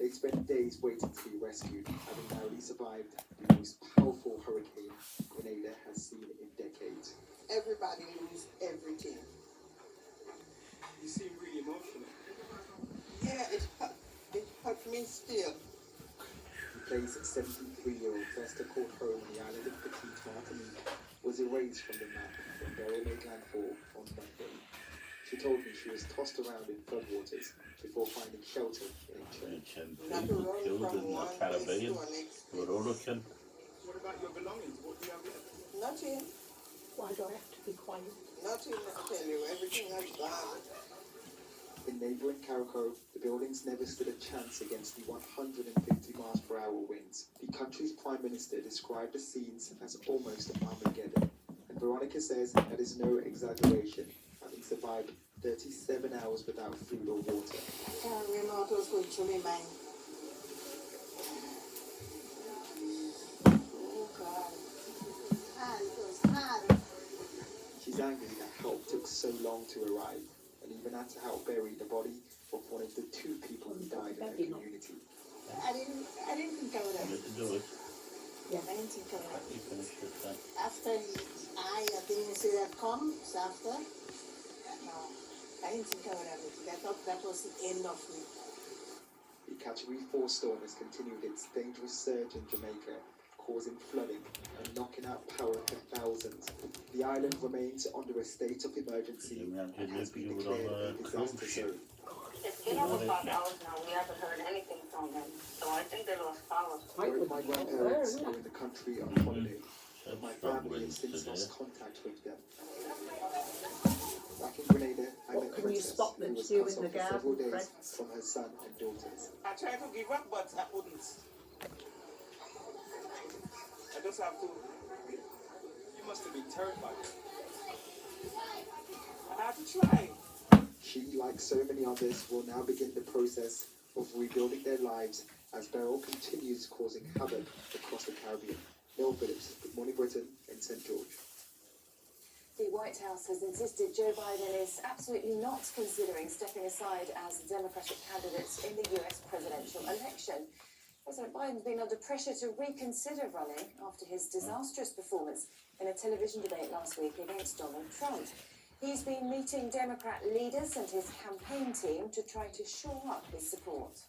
They spent days waiting to be rescued, having narrowly survived the most powerful hurricane Grenada has seen in decades. Everybody lose everything. You seem really emotional. Yeah, it hurt me still. The place 73-year-old Vesta called home on the island of Petite Martinique was erased from the map when Beryl made landfall on Monday. She told me she was tossed around in floodwaters before finding shelter in a church. Not to run from one place to the next. What about your belongings? What do you have left? Nothing. Why do I have to be quiet? Nothing, I tell you. Everything has gone. In neighbouring Carrico, the buildings never stood a chance against the 150 miles per hour winds. The country's Prime Minister described the scenes as almost Armageddon, and Veronica says that is no exaggeration, having survived 37 hours without food or water. I can't remember what was going through my mind. Oh God. It was hard. She's angry that help took so long to arrive, and even had to help bury the body of one of the 2 people who died in her community. I didn't think I would have. Yeah. I didn't think I would have. After I didn't see that come, after. No, I didn't think I would have it. I thought that was the end of me. The Category 4 storm has continued its dangerous surge in Jamaica, causing flooding and knocking out power for thousands. The island remains under a state of emergency and has been declared a disaster zone. It's been over 5 hours now. We haven't heard anything from them. So I think they lost power. Both my grandparents are in the country on holiday, but my family has since lost contact with them. Back in Grenada, I met Can you Princess, stop who them was doing cut the off for several garden, days friends? from her son and daughters. I tried to give up, but I couldn't. I just have to. You must have been terrified. I had to try. She, like so many others, will now begin the process of rebuilding their lives as Beryl continues causing havoc across the Caribbean. Neil Phillips, Good Morning Britain in St. George. The White House has insisted Joe Biden is absolutely not considering stepping aside as the Democratic candidate in the US presidential election. President Biden's been under pressure to reconsider running after his disastrous performance in a television debate last week against Donald Trump. He's been meeting Democrat leaders and his campaign team to try to shore up his support.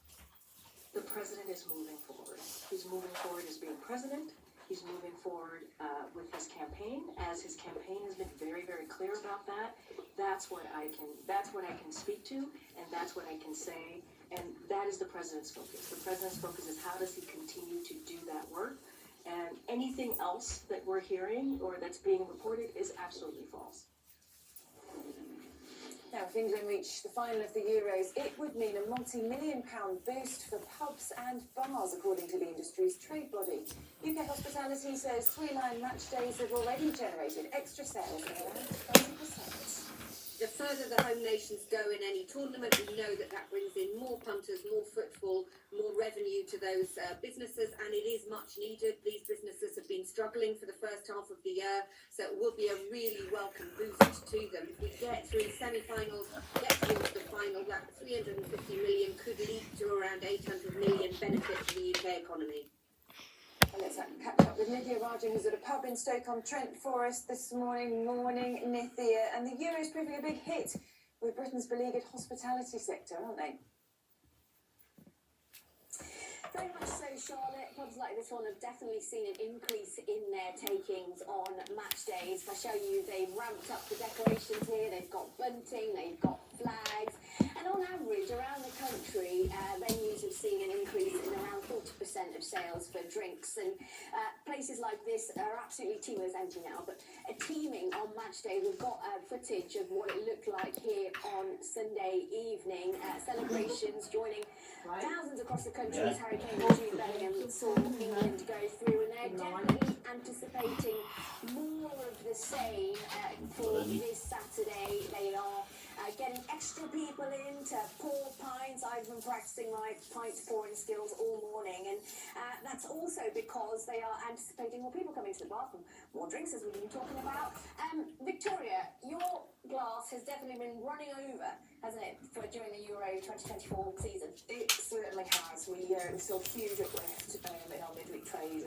The president is moving forward. He's moving forward as being president. He's moving forward with his campaign, as his campaign has been very, very clear about that. That's what I can speak to, and that's what I can say, and that is the president's focus. The president's focus is how does he continue to do that work, and anything else that we're hearing or that's being reported is absolutely false. Now, if England reach the final of the Euros, it would mean a multi-million-pound boost for pubs and bars, according to the industry's trade body. UK Hospitality says 3-line match days have already generated extra sales of around 20%. The further the home nations go in any tournament, we know that that brings in more punters, more footfall, more revenue to those businesses, and it is much needed. These businesses have been struggling for the first half of the year, so it will be a really welcome boost to them. If we get through semi-finals, get through to the final, that 350 million could lead to around 800 million benefit to the UK economy. And let's catch up with Nithya Rajan, who's at a pub in Stoke-on-Trent for us this morning. Morning, Nithya. And the Euros proving a big hit with Britain's beleaguered hospitality sector, aren't they? Very much so, Charlotte. Pubs like this one have definitely seen an increase in their takings on match days. If I show you, they've ramped up the decorations here. They've got bunting, they've got flags. And on average, around the country, venues have seen an increase in around 40% of sales for drinks. And places like this are absolutely teeming. It's empty now, but teeming on match day. We've got footage of what it looked like here on Sunday evening. Celebrations joining thousands across the country as Harry Kane and Jude Bellingham saw England go through. And they're definitely anticipating more of the same for this Saturday. They are getting extra people in to pour pints. I've been practicing my pint pouring skills all morning, and that's also because they are anticipating more people coming to the bar, more drinks, as we've been talking about. Victoria, your glass has definitely been running over, hasn't it, during the Euro 2024 season? It certainly has. we saw huge uplift in our midweek trade.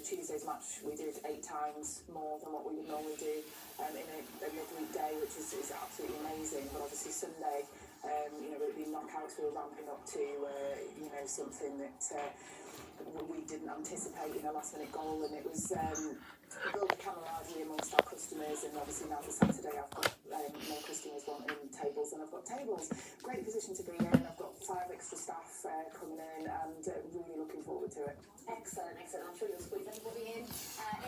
Tuesday's match we did 8 times more than what we would normally do in a midweek day, which is absolutely amazing. But obviously Sunday, with the knockouts, we were ramping up to something that we didn't anticipate in a last-minute goal, and it was build the camaraderie amongst our customers. And obviously now for Saturday, I've got more customers wanting tables, and I've got tables. Great position to be in. I've got 5 extra staff coming in, and really looking forward to it. Excellent, excellent. I'm sure you'll squeeze everybody in.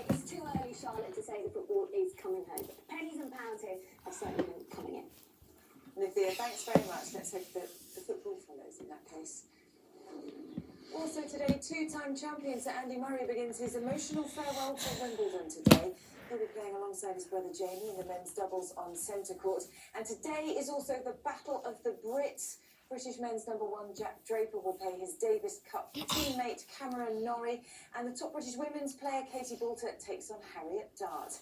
It's too early, Charlotte, to say the football is coming home. But the pennies and pounds here are certainly coming in. Nivea, thanks very much. Let's hope that the football follows in that case. Also today, 2-time champion Sir Andy Murray begins his emotional farewell to Wimbledon today. He'll be playing alongside his brother Jamie in the men's doubles on centre court. And today is also the Battle of the Brits. British men's #1 Jack Draper will play his Davis Cup teammate Cameron Norrie, and the top British women's player Katie Boulter takes on Harriet Dart.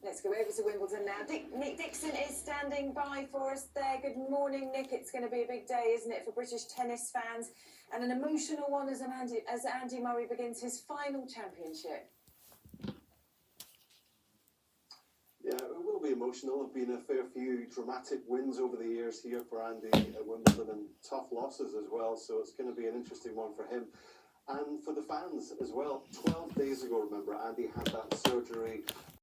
Let's go over to Wimbledon now. Nick Dixon is standing by for us there. Good morning, Nick. It's going to be a big day, isn't it, for British tennis fans? And an emotional one as Andy Murray begins his final championship. Yeah, it will be emotional. There have been a fair few dramatic wins over the years here for Andy at Wimbledon, and tough losses as well, so it's going to be an interesting one for him. And for the fans as well. 12 days ago, remember, Andy had that surgery